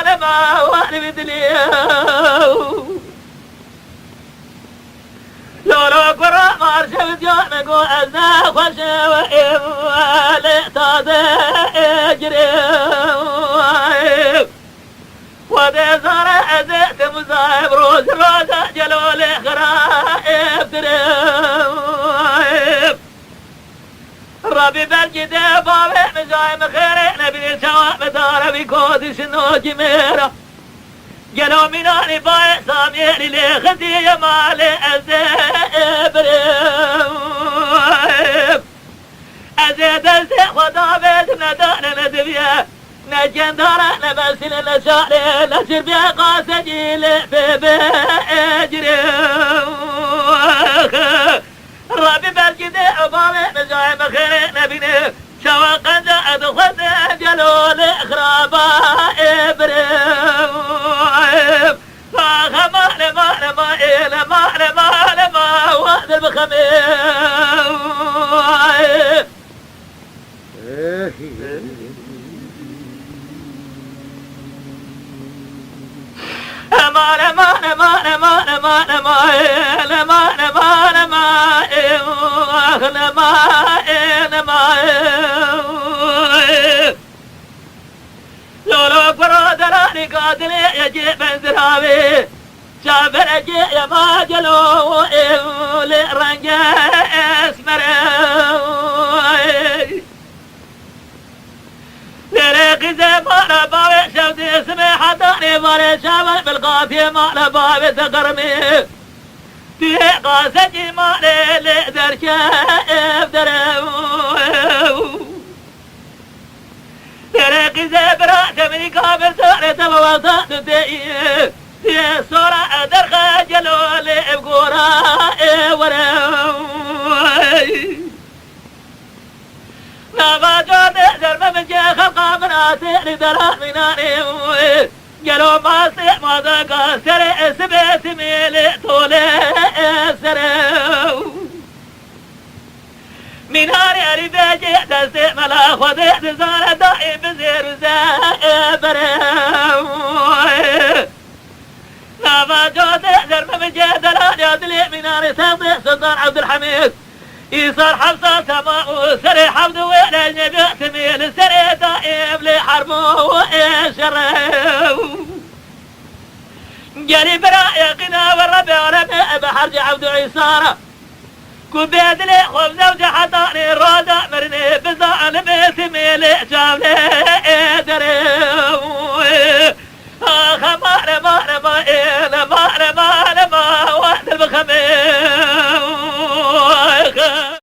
لما وانا بدلي لولو قرا مار شفت يوم قو ازنا خوش وإيوالي تازي اجري ودي زارة ازيت مزايب روز روزة جلولي خرائب دريب ربي بالجدي بابي مزايم خيري نبي سوا بدار بكودي شنو جميرة قالوا مناني باي ساميني لي خدي مالي ازيب ريب ازيد ازيد خدا بيتنا دانا ندبيه نجن دارا نبسل نشاري نشر بيا قاسجي لفي بيجري ربي برجدي عبامي نجاي مخيري نبيني شوا قنجا ادخل جلول اخرابا ابريم فاخما لما وحد البخميم لولو برادراني قاتلي يجي من ذرابي شابر اجي يا ما جلو لرنجة اسمري لريقي زي مالا بابي شوتي اسمي حطاني مالي شابر بالقافية مالا بابي تقرمي في قاسجي مالي لقدر شايف درو لريقي زي براتي مني كابر ساري تبوضان تتئي في صورة ادر خجلو لي بقورا ورو نبا جود درب من جه خلقا من آسير درا مناني قالوا ما سيح ما ذاقا سري اسبيت ميلي طولي سرو مناني اري بيجي دستي ملا خذي دزارة دائي بزير زابرو نبا جود درب من جه درا جادلي مناني سامي سلطان عبد الحميد يصار حفصة سماء سري حمد وإلى النبي تميل سري دائم لحرمه وإشره جري براء قنا والربع ورمي بحرج عبد عيسارة كبيد لي خبز وجه حطاني الرادة مرني بزعن بيتميل شاملي